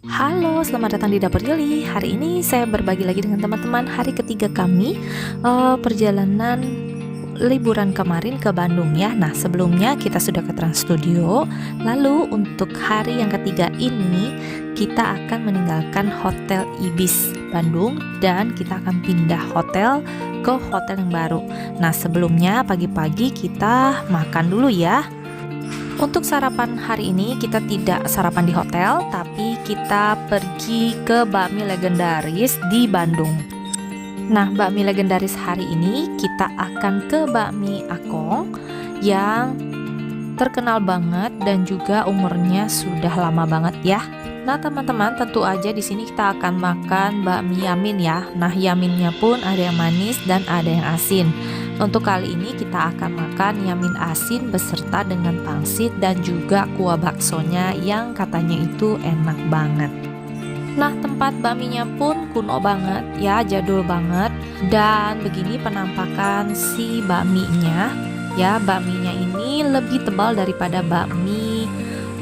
Halo, selamat datang di Dapur Yuli. Hari ini saya berbagi lagi dengan teman-teman hari ketiga kami perjalanan liburan kemarin ke Bandung ya. Nah, sebelumnya kita sudah ke Trans Studio. Lalu untuk hari yang ketiga ini kita akan meninggalkan Hotel Ibis Bandung dan kita akan pindah hotel ke hotel yang baru. Nah, sebelumnya pagi-pagi kita makan dulu ya. Untuk sarapan hari ini kita tidak sarapan di hotel, tapi kita pergi ke bakmi legendaris di Bandung. Nah, bakmi legendaris hari ini kita akan ke bakmi Akong yang terkenal banget dan juga umurnya sudah lama banget ya. Nah, teman-teman, tentu aja di sini kita akan makan bakmi yamin ya. Nah, yaminnya pun ada yang manis dan ada yang asin. Untuk kali ini kita akan makan yamin asin beserta dengan pangsit dan juga kuah baksonya yang katanya itu enak banget. Nah, tempat bakminya pun kuno banget ya, jadul banget. Dan begini penampakan si bakminya. Ya, bakminya ini lebih tebal daripada bakmi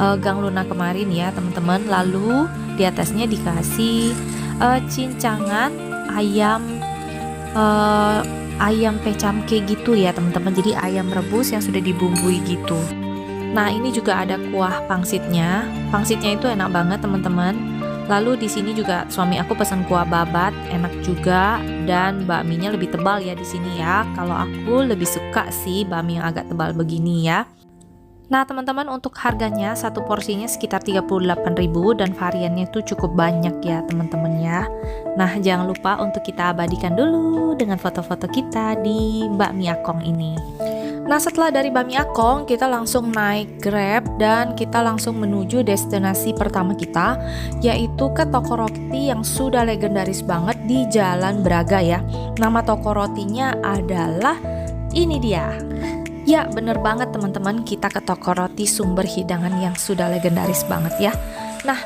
Gang Luna kemarin ya, teman-teman. Lalu di atasnya dikasih cincangan ayam pecamke gitu ya, teman-teman. Jadi ayam rebus yang sudah dibumbui gitu. Nah, ini juga ada kuah pangsitnya. Pangsitnya itu enak banget, teman-teman. Lalu di sini juga suami aku pesan kuah babat, enak juga, dan bakminya lebih tebal ya di sini ya. Kalau aku lebih suka sih bakmi yang agak tebal begini ya. Nah, teman-teman, untuk harganya satu porsinya sekitar 38.000 dan variannya itu cukup banyak ya, teman-teman ya. Nah, jangan lupa untuk kita abadikan dulu dengan foto-foto kita di bakmi Akong ini. Nah, setelah dari bakmi Akong, kita langsung naik Grab dan kita langsung menuju destinasi pertama kita, yaitu ke toko roti yang sudah legendaris banget di Jalan Braga ya. Nama toko rotinya adalah ini dia. Ya, bener banget teman-teman, kita ke toko roti Sumber Hidangan yang sudah legendaris banget ya. Nah,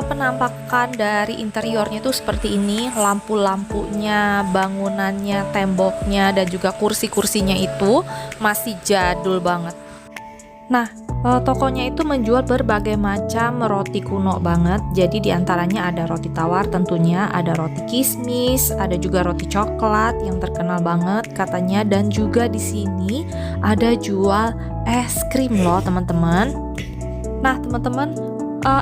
penampakan dari interiornya tuh seperti ini, lampu-lampunya, bangunannya, temboknya, dan juga kursi-kursinya itu masih jadul banget. Nah, tokonya itu menjual berbagai macam roti kuno banget. Jadi diantaranya ada roti tawar tentunya, ada roti kismis, ada juga roti coklat yang terkenal banget katanya, dan juga di sini ada jual es krim loh, teman-teman. Nah, teman-teman,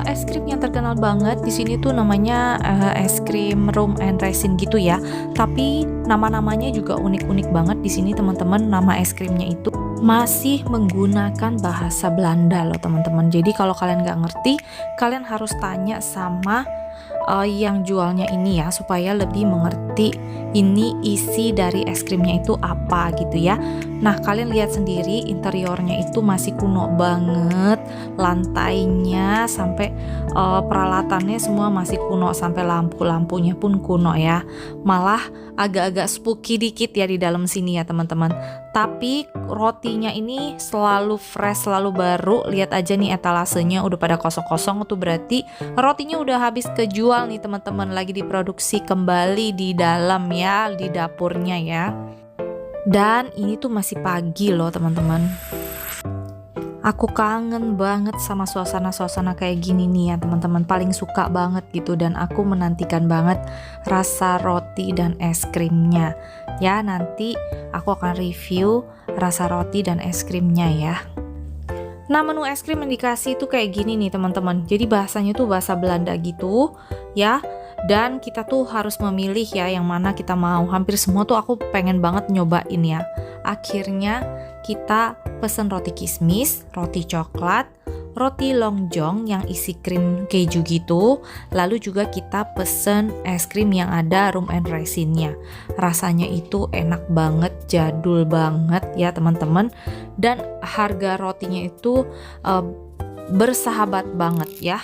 es krim yang terkenal banget di sini tuh namanya es krim rum and resin gitu ya. Tapi nama-namanya juga unik-unik banget di sini, teman-teman. Nama es krimnya itu masih menggunakan bahasa Belanda loh, teman-teman. Jadi kalau kalian nggak ngerti, kalian harus tanya sama yang jualnya ini ya, supaya lebih mengerti ini isi dari es krimnya itu apa gitu ya. Nah, kalian lihat sendiri interiornya itu masih kuno banget, lantainya sampai peralatannya semua masih kuno, sampai lampu-lampunya pun kuno ya. Malah agak-agak spooky dikit ya di dalam sini ya, teman-teman. Tapi rotinya ini selalu fresh, selalu baru. Lihat aja nih etalasenya udah pada kosong-kosong, tuh berarti rotinya udah habis kejual nih, teman-teman. Lagi diproduksi kembali di dalam ya, di dapurnya ya. Dan ini tuh masih pagi loh, teman-teman. Aku kangen banget sama suasana-suasana kayak gini nih ya, teman-teman. Paling suka banget gitu, dan aku menantikan banget rasa roti dan es krimnya. Ya, nanti aku akan review rasa roti dan es krimnya ya. Nah, menu es krim yang dikasih itu kayak gini nih, teman-teman. Jadi bahasanya tuh bahasa Belanda gitu ya. Dan kita tuh harus memilih ya yang mana kita mau. Hampir semua tuh aku pengen banget nyobain ya. Akhirnya kita pesen roti kismis, roti coklat, roti longjong yang isi krim keju gitu. Lalu juga kita pesen es krim yang ada rum and resinnya. Rasanya itu enak banget, jadul banget ya, teman-teman. Dan harga rotinya itu bersahabat banget ya.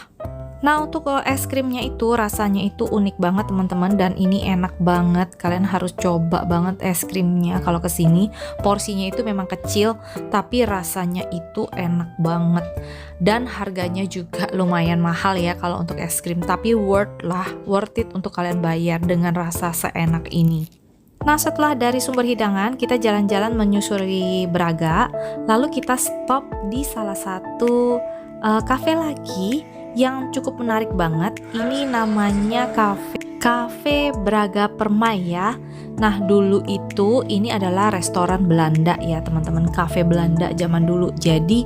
Nah, untuk es krimnya itu rasanya itu unik banget, teman-teman, dan ini enak banget. Kalian harus coba banget es krimnya kalau kesini. Porsinya itu memang kecil, tapi rasanya itu enak banget. Dan harganya juga lumayan mahal ya kalau untuk es krim, tapi worth it untuk kalian bayar dengan rasa seenak ini. Nah, setelah dari Sumber Hidangan, kita jalan-jalan menyusuri Braga. Lalu kita stop di salah satu kafe lagi yang cukup menarik banget. Ini namanya Cafe Braga Permai ya. Nah, dulu itu ini adalah restoran Belanda ya, teman-teman. Cafe Belanda zaman dulu. Jadi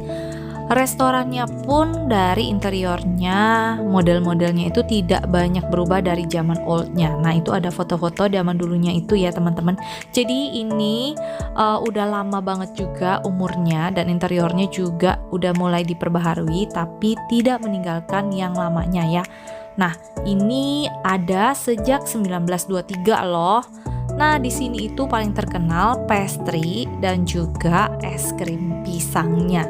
restorannya pun dari interiornya, model-modelnya itu tidak banyak berubah dari zaman oldnya. Nah, itu ada foto-foto zaman dulunya itu ya, teman-teman. Jadi ini udah lama banget juga umurnya, dan interiornya juga udah mulai diperbaharui, tapi tidak meninggalkan yang lamanya ya. Nah, ini ada sejak 1923 loh. Nah, di sini itu paling terkenal pastry dan juga es krim pisangnya.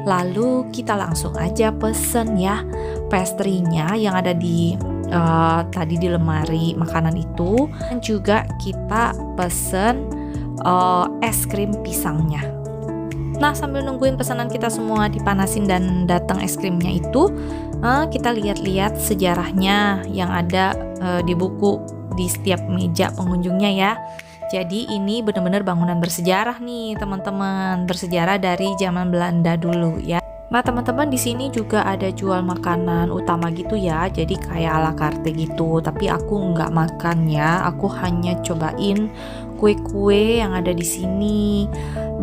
Lalu kita langsung aja pesen ya pastry-nya yang ada di tadi di lemari makanan itu, dan juga kita pesen es krim pisangnya. Nah, sambil nungguin pesanan kita semua dipanasin dan datang es krimnya itu, kita lihat-lihat sejarahnya yang ada di buku di setiap meja pengunjungnya ya. Jadi ini benar-benar bangunan bersejarah nih, teman-teman. Bersejarah dari zaman Belanda dulu ya. Nah, teman-teman, di sini juga ada jual makanan utama gitu ya. Jadi kayak ala carte gitu. Tapi aku nggak makan ya. Aku hanya cobain kue-kue yang ada di sini.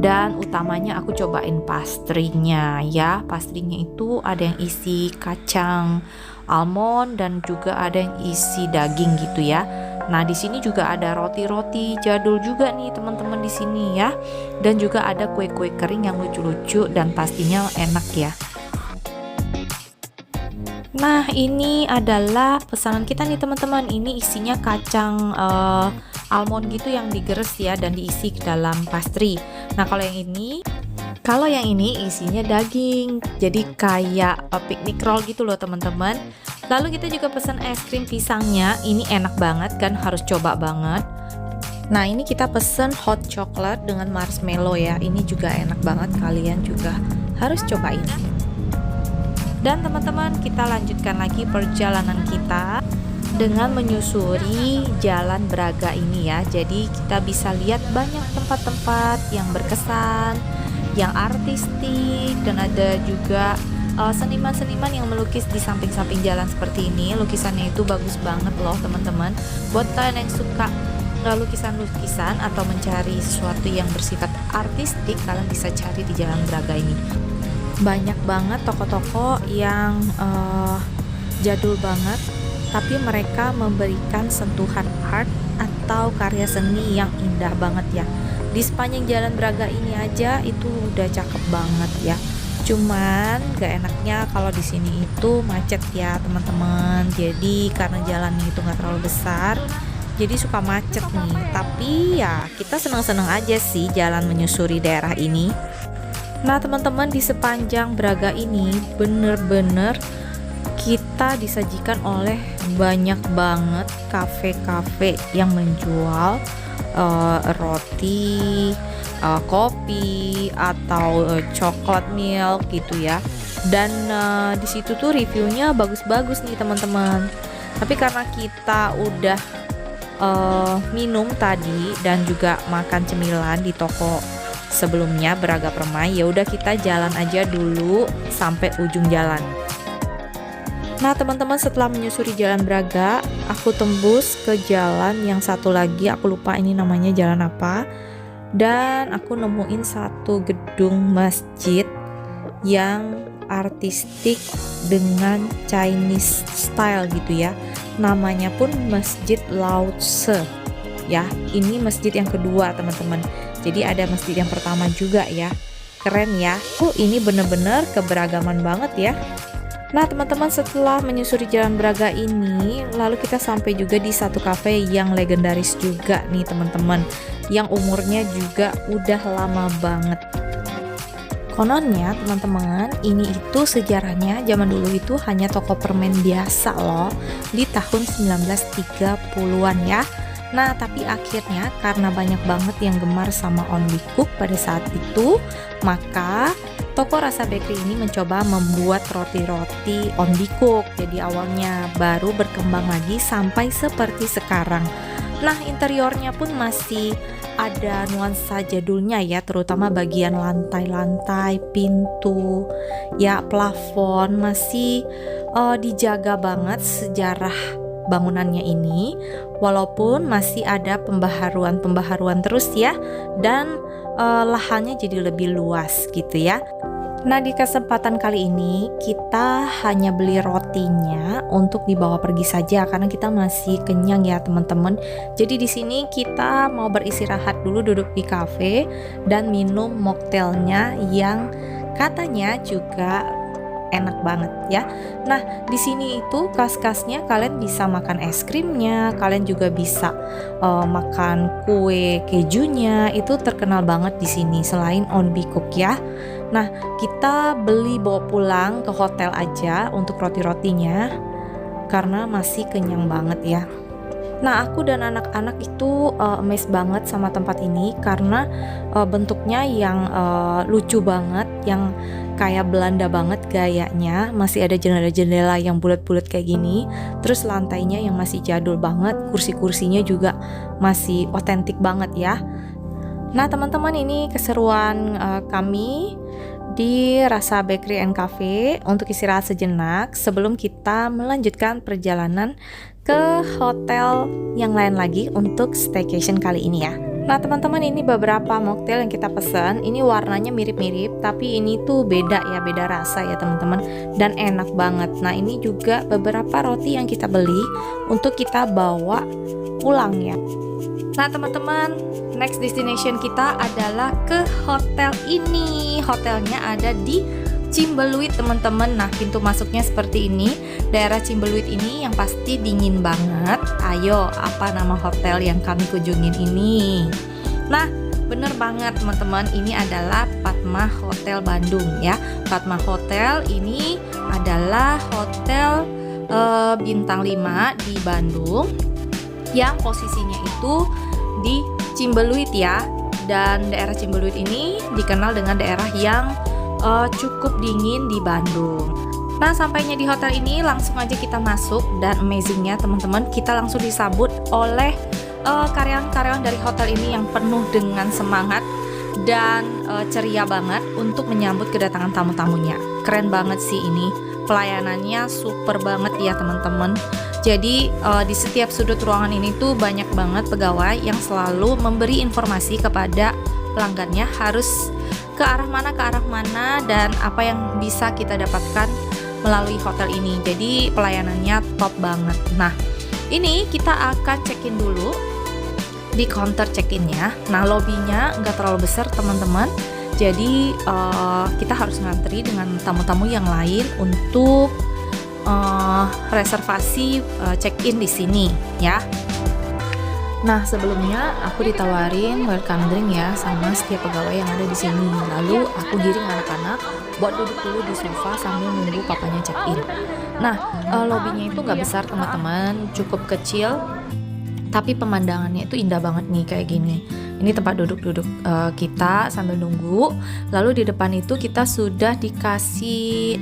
Dan utamanya aku cobain pastrinya ya. Pastrinya itu ada yang isi kacang almond dan juga ada yang isi daging gitu ya. Nah, di sini juga ada roti-roti jadul juga nih, teman-teman, di sini ya. Dan juga ada kue-kue kering yang lucu-lucu dan pastinya enak ya. Nah, ini adalah pesanan kita nih, teman-teman. Ini isinya kacang almond gitu yang digeres ya dan diisi ke dalam pastry. Nah, kalau yang ini isinya daging. Jadi kayak picnic roll gitu loh, teman-teman. Lalu kita juga pesan es krim pisangnya. Ini enak banget kan, harus coba banget. Nah, ini kita pesen hot chocolate dengan marshmallow ya. Ini juga enak banget, kalian juga harus cobain. Dan teman-teman, kita lanjutkan lagi perjalanan kita dengan menyusuri Jalan Braga ini ya. Jadi kita bisa lihat banyak tempat-tempat yang berkesan, yang artistik, dan ada juga seniman-seniman yang melukis di samping-samping jalan seperti ini. Lukisannya itu bagus banget loh, teman-teman. Buat kalian yang suka lukisan-lukisan atau mencari sesuatu yang bersifat artistik, kalian bisa cari di Jalan Braga ini. Banyak banget toko-toko yang jadul banget, tapi mereka memberikan sentuhan art atau karya seni yang indah banget ya. Di sepanjang Jalan Braga ini aja itu udah cakep banget ya. Cuman gak enaknya kalau di sini itu macet ya, teman-teman. Jadi karena jalannya itu gak terlalu besar, jadi suka macet nih. Tapi ya kita senang-senang aja sih jalan menyusuri daerah ini. Nah, teman-teman, di sepanjang Braga ini bener-bener kita disajikan oleh banyak banget kafe-kafe yang menjual roti, kopi atau coklat milk gitu ya. Dan di situ tuh reviewnya bagus-bagus nih, teman-teman. Tapi karena kita udah minum tadi dan juga makan cemilan di toko sebelumnya Braga Permai, ya udah kita jalan aja dulu sampai ujung jalan. Nah, teman-teman, setelah menyusuri Jalan Braga, aku tembus ke jalan yang satu lagi. Aku lupa ini namanya jalan apa. Dan aku nemuin satu gedung masjid yang artistik dengan Chinese style gitu ya. Namanya pun Masjid Lao Tse ya. Ini masjid yang kedua, teman-teman. Jadi ada masjid yang pertama juga ya. Keren ya. Ini bener-bener keberagaman banget ya. Nah, teman-teman, setelah menyusuri Jalan Braga ini, lalu kita sampai juga di satu kafe yang legendaris juga nih, teman-teman, yang umurnya juga udah lama banget. Kononnya, teman-teman, ini itu sejarahnya zaman dulu itu hanya toko permen biasa loh, di tahun 1930-an ya. Nah, tapi akhirnya karena banyak banget yang gemar sama Onbikook pada saat itu, maka toko Rasa Bakery ini mencoba membuat roti-roti Onbikook. Jadi awalnya, baru berkembang lagi sampai seperti sekarang. Nah, interiornya pun masih ada nuansa jadulnya ya, terutama bagian lantai-lantai, pintu, ya plafon masih dijaga banget sejarah bangunannya ini, walaupun masih ada pembaharuan terus ya, dan lahannya jadi lebih luas gitu ya. Nah, di kesempatan kali ini kita hanya beli rotinya untuk dibawa pergi saja karena kita masih kenyang ya teman-teman. Jadi di sini kita mau beristirahat dulu, duduk di kafe dan minum mocktailnya yang katanya juga enak banget ya. Nah, di sini itu kas-kasnya kalian bisa makan es krimnya, kalian juga bisa makan kue kejunya, itu terkenal banget di sini selain On Bikook ya. Nah, kita beli bawa pulang ke hotel aja untuk roti-rotinya karena masih kenyang banget ya. Nah, aku dan anak-anak itu amazed banget sama tempat ini karena bentuknya yang lucu banget, yang kayak Belanda banget gayanya. Masih ada jendela-jendela yang bulat-bulat kayak gini. Terus lantainya yang masih jadul banget, kursi-kursinya juga masih otentik banget ya. Nah, teman-teman, ini keseruan kami di Rasa Bakery and Cafe untuk istirahat sejenak sebelum kita melanjutkan perjalanan ke hotel yang lain lagi untuk staycation kali ini ya. Nah, teman-teman, ini beberapa mocktail yang kita pesan. Ini warnanya mirip-mirip, tapi ini tuh beda ya, beda rasa ya teman-teman, dan enak banget. Nah, ini juga beberapa roti yang kita beli untuk kita bawa pulang ya. Nah, teman-teman, next destination kita adalah ke hotel ini. Hotelnya ada di Cimbeluit, teman-teman. Nah, pintu masuknya seperti ini. Daerah Cimbeluit ini yang pasti dingin banget. Ayo, apa nama hotel yang kami kunjungin ini? Nah, bener banget teman-teman, ini adalah Padma Hotel Bandung ya. Padma Hotel ini adalah hotel bintang 5 di Bandung yang posisinya itu di Cimbeluit ya. Dan daerah Cimbeluit ini dikenal dengan daerah yang cukup dingin di Bandung. Nah, sampainya di hotel ini langsung aja kita masuk, dan amazingnya teman-teman, kita langsung disambut oleh karyawan-karyawan dari hotel ini yang penuh dengan semangat dan ceria banget untuk menyambut kedatangan tamu-tamunya. Keren banget sih ini, pelayanannya super banget ya teman-teman. Jadi di setiap sudut ruangan ini tuh banyak banget pegawai yang selalu memberi informasi kepada pelanggannya harus ke arah mana, dan apa yang bisa kita dapatkan melalui hotel ini. Jadi pelayanannya top banget. Nah, ini kita akan check-in dulu di counter check-innya. Nah, lobbynya nggak terlalu besar teman-teman, jadi kita harus ngantri dengan tamu-tamu yang lain untuk reservasi check-in di sini ya. Nah, sebelumnya aku ditawarin welcome drink ya sama setiap pegawai yang ada di sini. Lalu aku giring anak-anak buat duduk dulu di sofa sambil nunggu papanya check-in. Nah, lobbynya itu nggak besar teman-teman, cukup kecil, tapi pemandangannya itu indah banget nih kayak gini. Ini tempat duduk-duduk kita sambil nunggu. Lalu di depan itu kita sudah dikasih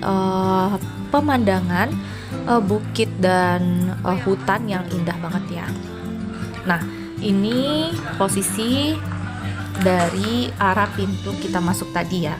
pemandangan bukit dan hutan yang indah banget ya. Nah, ini posisi dari arah pintu kita masuk tadi ya.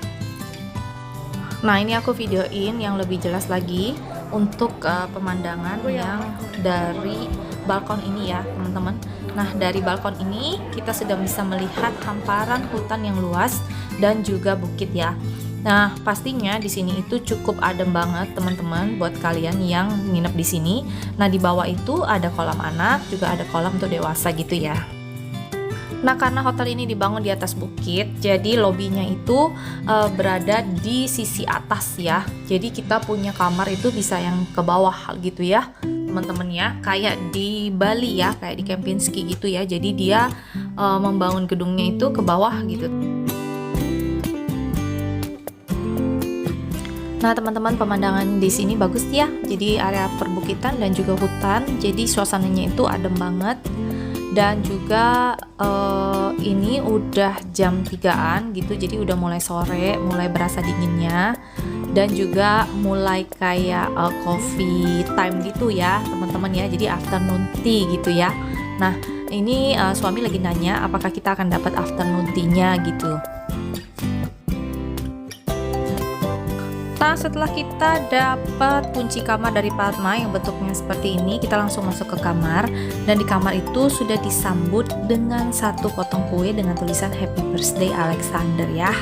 Nah, ini aku videoin yang lebih jelas lagi untuk pemandangan yang dari balkon ini ya teman-teman. Nah, dari balkon ini kita sudah bisa melihat hamparan hutan yang luas dan juga bukit ya. Nah, pastinya di sini itu cukup adem banget teman-teman buat kalian yang nginep di sini. Nah, di bawah itu ada kolam anak, juga ada kolam untuk dewasa gitu ya. Nah, karena hotel ini dibangun di atas bukit, jadi lobbynya itu berada di sisi atas ya. Jadi kita punya kamar itu bisa yang ke bawah gitu ya teman-teman ya. Kayak di Bali ya, kayak di Kempinski gitu ya. Jadi dia membangun gedungnya itu ke bawah gitu. Nah, teman-teman, pemandangan di sini bagus ya. Jadi area perbukitan dan juga hutan. Jadi suasananya itu adem banget. Dan juga ini udah jam 3-an gitu. Jadi udah mulai sore, mulai berasa dinginnya. Dan juga mulai kayak coffee time gitu ya, teman-teman ya. Jadi afternoon tea gitu ya. Nah, ini suami lagi nanya apakah kita akan dapat afternoon tea-nya gitu. Nah, setelah kita dapat kunci kamar dari Fatma yang bentuknya seperti ini, kita langsung masuk ke kamar. Dan di kamar itu sudah disambut dengan satu potong kue dengan tulisan Happy Birthday Alexander ya.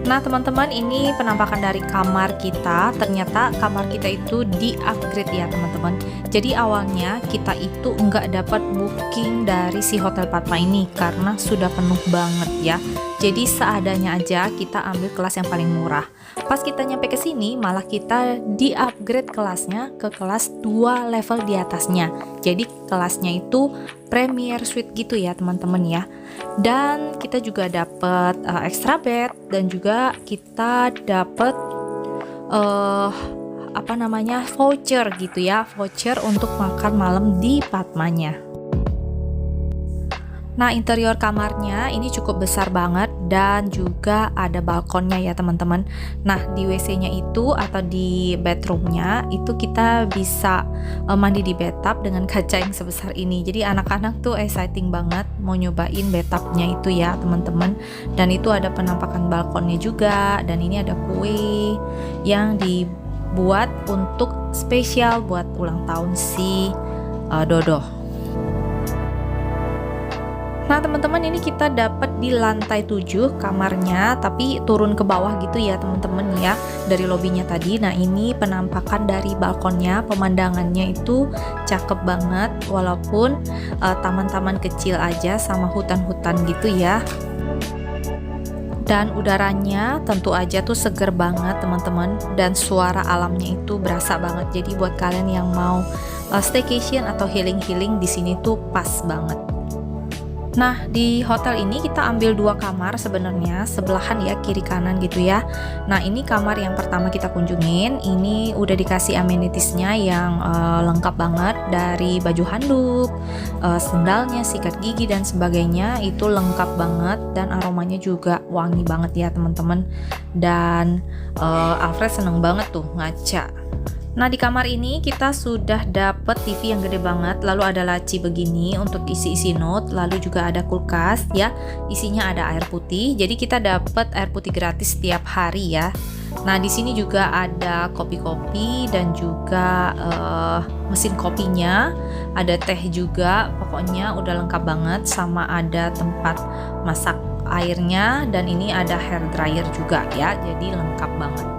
Nah teman-teman, ini penampakan dari kamar kita. Ternyata kamar kita itu di-upgrade ya teman-teman. Jadi awalnya kita itu nggak dapat booking dari si Hotel Fatma ini karena sudah penuh banget ya. Jadi seadanya aja kita ambil kelas yang paling murah. Pas kita nyampe ke sini malah kita di-upgrade kelasnya ke kelas 2 level di atasnya. Jadi kelasnya itu Premier Suite gitu ya teman-teman ya. Dan kita juga dapat extra bed dan juga kita dapat voucher gitu ya, voucher untuk makan malam di Fatmanya. Nah, interior kamarnya ini cukup besar banget dan juga ada balkonnya ya teman-teman. Nah, di WC-nya itu atau di bedroomnya itu kita bisa mandi di bathtub dengan kaca yang sebesar ini. Jadi anak-anak tuh exciting banget mau nyobain bathtubnya itu ya teman-teman. Dan itu ada penampakan balkonnya juga, dan ini ada kue yang dibuat untuk spesial buat ulang tahun si Dodo. Nah teman-teman, ini kita dapat di lantai 7 kamarnya, tapi turun ke bawah gitu ya teman-teman ya, dari lobinya tadi. Nah ini penampakan dari balkonnya, pemandangannya itu cakep banget, walaupun taman-taman kecil aja sama hutan-hutan gitu ya. Dan udaranya tentu aja tuh seger banget teman-teman, dan suara alamnya itu berasa banget. Jadi buat kalian yang mau staycation atau healing-healing di sini tuh pas banget. Nah, di hotel ini kita ambil 2 kamar sebenarnya, sebelahan ya, kiri kanan gitu ya. Nah, ini kamar yang pertama kita kunjungin. Ini udah dikasih amenitiesnya yang lengkap banget, dari baju handuk, sendalnya, sikat gigi dan sebagainya. Itu lengkap banget dan aromanya juga wangi banget ya teman-teman. Dan Alfred seneng banget tuh ngaca. Nah, di kamar ini kita sudah dapet TV yang gede banget, lalu ada laci begini untuk isi-isi note, lalu juga ada kulkas ya, isinya ada air putih. Jadi kita dapet air putih gratis setiap hari ya. Nah, di sini juga ada kopi-kopi dan juga mesin kopinya, ada teh juga. Pokoknya udah lengkap banget, sama ada tempat masak airnya, dan ini ada hair dryer juga ya. Jadi lengkap banget.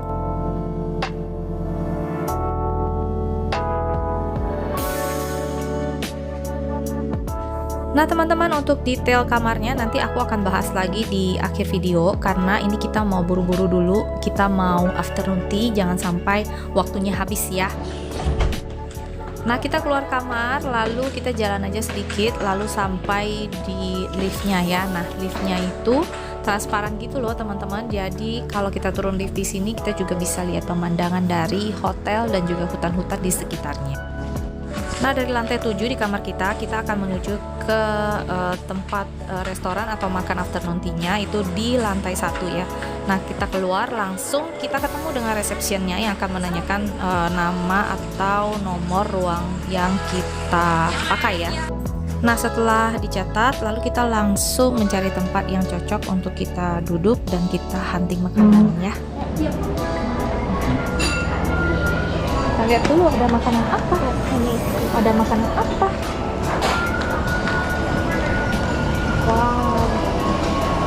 Nah teman-teman, untuk detail kamarnya nanti aku akan bahas lagi di akhir video, karena ini kita mau buru-buru dulu, kita mau afternoon tea, jangan sampai waktunya habis ya. Nah, kita keluar kamar, lalu kita jalan aja sedikit, lalu sampai di liftnya ya. Nah, liftnya itu transparan gitu loh teman-teman. Jadi kalau kita turun lift di sini, kita juga bisa lihat pemandangan dari hotel dan juga hutan-hutan di sekitarnya. Nah, dari lantai 7 di kamar kita akan menuju ke tempat restoran atau makan afternoon tea-nya itu di lantai 1 ya. Nah, kita keluar langsung kita ketemu dengan resepsionnya yang akan menanyakan nama atau nomor ruang yang kita pakai ya. Nah, setelah dicatat lalu kita langsung mencari tempat yang cocok untuk kita duduk dan kita hunting makanan ya. Kita lihat dulu ada makanan apa. Ada makanan apa? Wow.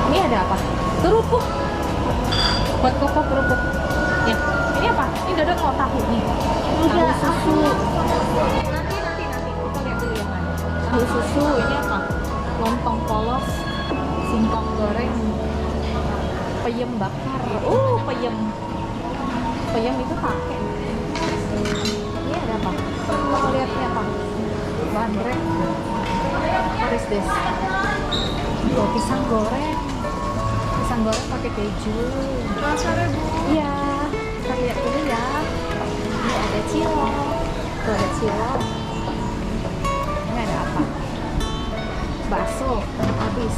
Ini ada apa? Kerupuk. Buat Koko kerupuk. Ya. Ini apa? Ini Dodo mau tahu nih. Tahu susu. Nanti kita lihat dulu yang mana. Tahu susu. Ini apa? Lontong polos, singkong goreng, peyem bakar. Peyem. Peyem itu pakai. Ini ada apa? Kalau lihatnya apa? Bandrek. What is this? Pisang goreng. Pisang goreng pakai keju. Iya. Kita lihat dulu ya. Ini ada cilok. Tuh ada cilok. Ini ada apa? Bakso. Habis.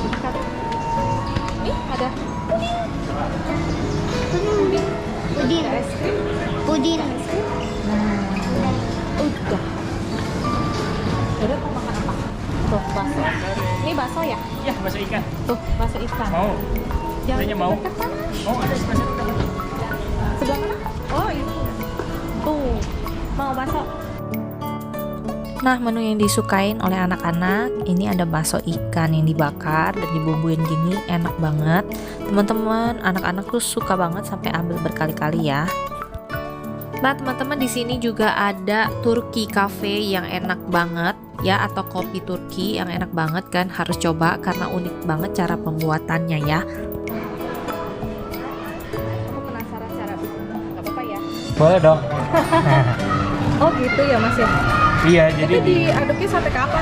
Sikat. Ini ada puding. Puding. Es krim. Puding. Es krim. Nah, udah. Udah mau makan apa? Tuh, bakso. Ini bakso ya? ya? Ya, bakso ikan. Tuh, bakso ikan. Mau? Jangan Kayaknya mau. dekat sana. Mau ada di bakso ikan. Sebelah mana? Oh, ini. Tuh, mau bakso. Nah, menu yang disukain oleh anak-anak ini ada bakso ikan yang dibakar dan dibumbuin gini, enak banget. Teman-teman, anak-anak tuh suka banget sampai ambil berkali-kali ya. Nah, teman-teman di sini juga ada Turki Cafe yang enak banget ya, atau kopi Turki yang enak banget kan, harus coba karena unik banget cara pembuatannya ya. Aku penasaran cara bikinnya, nggak apa-apa ya? Boleh dong. Oh gitu ya Mas ya? Iya, jadi Itu diaduknya sampai kapan?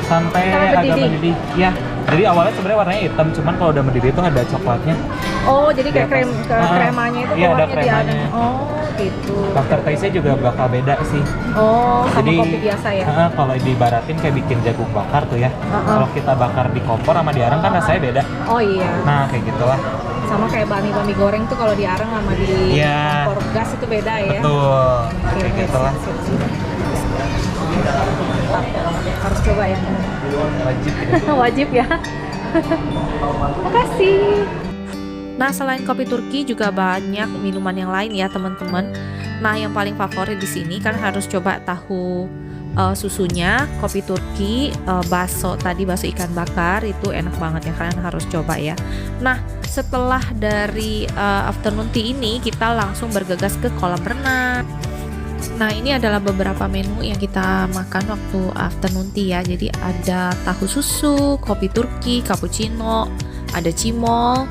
sampai agak mendidih. Ya, jadi awalnya sebenarnya warnanya hitam, cuman kalau udah mendidih itu ada coklatnya. Oh, jadi kayak Di atas. kremanya itu Iya, ada keluarnya kremanya. diaduk. Oh, gitu. Aftertaste-nya juga bakal beda sih. Oh, sama Jadi kopi biasa ya? kalau diibaratin kayak bikin jagung bakar tuh ya. Kalau kita bakar di kompor sama diareng kan rasanya beda. Oh iya. Nah, kayak gitulah. Sama kayak bami goreng tuh kalau diareng sama di Iya. kompor gas itu beda ya? Betul. Oke, Kayak gitulah. siap. Harus coba ya. Wajib. Wajib ya. Makasih. Nah, selain kopi Turki juga banyak minuman yang lain ya, teman-teman. Nah, yang paling favorit di sini kan harus coba tahu susunya, kopi Turki, bakso ikan bakar itu enak banget ya, kalian harus coba ya. Nah, setelah dari afternoon tea ini kita langsung bergegas ke kolam renang. Nah, ini adalah beberapa menu yang kita makan waktu afternoon tea ya. Jadi ada tahu susu, kopi Turki, cappuccino, ada cimol,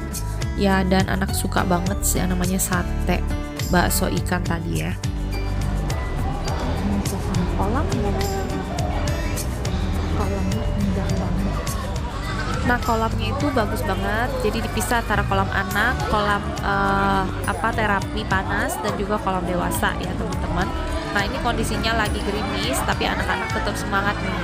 ya, dan anak suka banget sih yang namanya sate, bakso ikan tadi ya. Kolamnya indah banget. Nah, kolamnya itu bagus banget. Jadi dipisah antara kolam anak, kolam terapi panas, dan juga kolam dewasa ya teman-teman. Nah, ini kondisinya lagi gerimis, tapi anak-anak tetap semangat nih.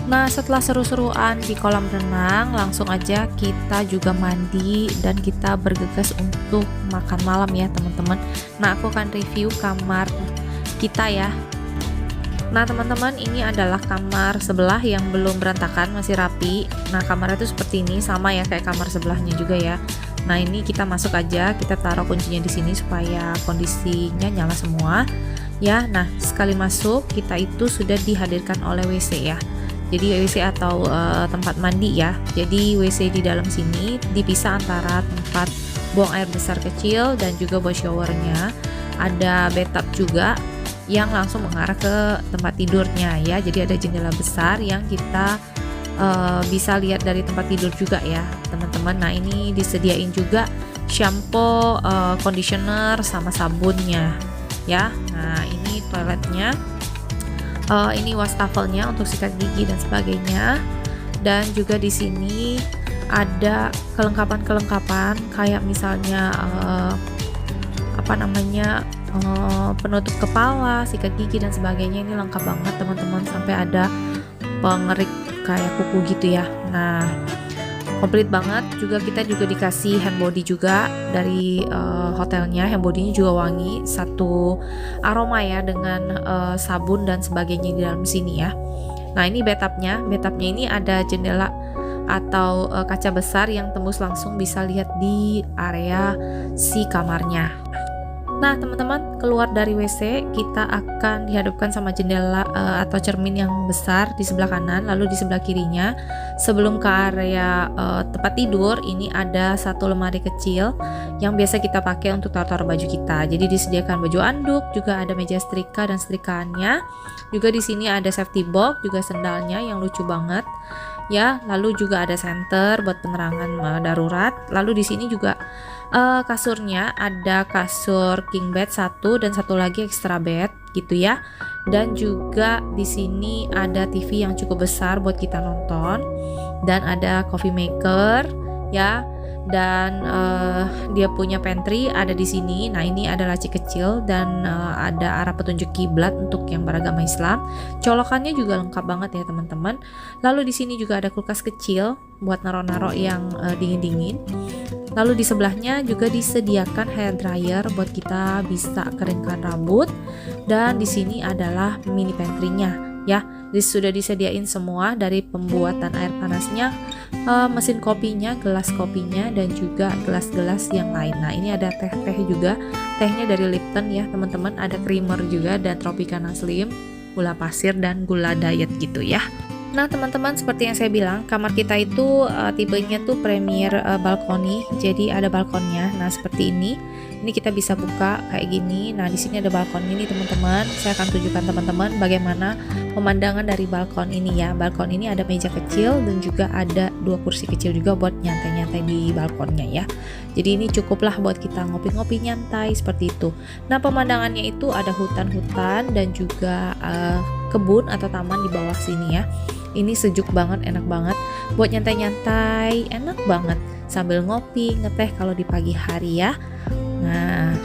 Nah, setelah seru-seruan di kolam renang, langsung aja kita juga mandi dan kita bergegas untuk makan malam ya teman-teman. Nah, aku akan review kamar kita ya. Nah, teman-teman, ini adalah kamar sebelah yang belum berantakan, masih rapi. Nah, kamarnya itu seperti ini, sama ya kayak kamar sebelahnya juga ya. Nah, ini kita masuk aja, kita taruh kuncinya di sini supaya kondisinya nyala semua ya. Nah, sekali masuk kita itu sudah dihadirkan oleh WC ya. Jadi WC atau tempat mandi ya. Jadi WC di dalam sini dipisah antara tempat buang air besar kecil dan juga buat showernya. Ada bathtub juga yang langsung mengarah ke tempat tidurnya ya. Jadi ada jendela besar yang kita bisa lihat dari tempat tidur juga ya teman-teman. Nah, ini disediain juga shampoo, conditioner sama sabunnya ya. Nah, ini toiletnya. Ini wastafelnya untuk sikat gigi dan sebagainya, dan juga di sini ada kelengkapan-kelengkapan kayak misalnya penutup kepala, sikat gigi dan sebagainya. Ini lengkap banget teman-teman, sampai ada pengerik kayak kuku gitu ya. Nah, komplit banget. Juga kita juga dikasih hand body juga dari hotelnya. Hand body-nya juga wangi, satu aroma ya dengan sabun dan sebagainya di dalam sini ya. Nah, ini bathtubnya. Bathtubnya ini ada jendela atau kaca besar yang tembus langsung bisa lihat di area si kamarnya. Nah, teman-teman, keluar dari WC kita akan dihadapkan sama jendela atau cermin yang besar di sebelah kanan, lalu di sebelah kirinya sebelum ke area tempat tidur ini ada satu lemari kecil yang biasa kita pakai untuk taruh baju kita. Jadi disediakan baju anduk, juga ada meja setrika dan setrikaannya. Juga di sini ada safety box, juga sendalnya yang lucu banget. Ya, lalu juga ada senter buat penerangan darurat. Lalu di sini juga Kasurnya ada kasur king bed satu dan satu lagi extra bed gitu ya. Dan juga di sini ada TV yang cukup besar buat kita nonton dan ada coffee maker ya. Dan dia punya pantry ada di sini. Nah, ini ada laci kecil dan ada arah petunjuk kiblat untuk yang beragama Islam. Colokannya juga lengkap banget ya teman-teman. Lalu di sini juga ada kulkas kecil buat naro-naro yang dingin-dingin. Lalu di sebelahnya juga disediakan hair dryer buat kita bisa keringkan rambut. Dan di sini adalah mini pantry-nya ya. Sudah disediain semua dari pembuatan air panasnya, mesin kopinya, gelas kopinya, dan juga gelas-gelas yang lain. Nah, ini ada teh-teh juga. Tehnya dari Lipton ya teman-teman. Ada creamer juga dan Tropicana Slim, gula pasir dan gula diet gitu ya. Nah teman-teman, seperti yang saya bilang, kamar kita itu tipenya tuh premier balkoni, jadi ada balkonnya. Nah seperti ini kita bisa buka kayak gini. Nah di sini ada balkon ini teman-teman. Saya akan tunjukkan teman-teman bagaimana pemandangan dari balkon ini ya. Balkon ini ada meja kecil dan juga ada 2 kursi kecil juga buat nyantai-nyantai di balkonnya ya. Jadi ini cukuplah buat kita ngopi-ngopi nyantai seperti itu. Nah pemandangannya itu ada hutan-hutan dan juga kebun atau taman di bawah sini ya. Ini sejuk banget, enak banget buat nyantai-nyantai, enak banget sambil ngopi, ngeteh kalau di pagi hari ya. Nah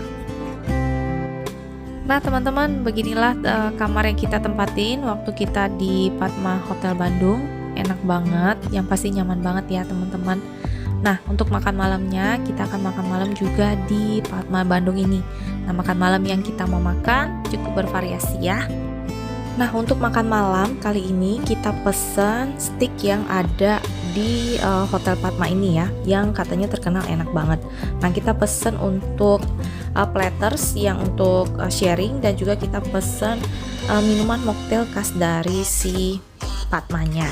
teman-teman, beginilah kamar yang kita tempatin waktu kita di Padma Hotel Bandung. Enak banget, yang pasti nyaman banget ya teman-teman. Nah untuk makan malamnya, kita akan makan malam juga di Padma Bandung ini. Nah makan malam yang kita mau makan cukup bervariasi ya. Nah untuk makan malam kali ini kita pesen steak yang ada di Hotel Padma ini ya, yang katanya terkenal enak banget. Nah kita pesen untuk platters yang untuk sharing, dan juga kita pesen minuman mocktail khas dari si Padmanya.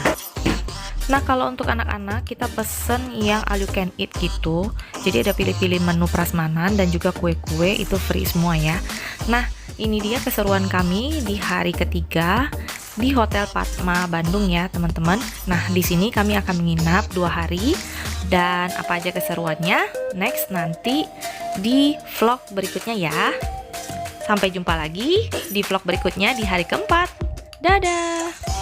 Nah kalau untuk anak-anak kita pesen yang all you can eat gitu, jadi ada pilih-pilih menu prasmanan dan juga kue-kue itu free semua ya. Nah ini dia keseruan kami di hari ketiga di Hotel Padma Bandung ya teman-teman. Nah di sini kami akan menginap 2 hari, dan apa aja keseruannya next nanti di vlog berikutnya ya. Sampai jumpa lagi di vlog berikutnya di hari keempat. Dadah.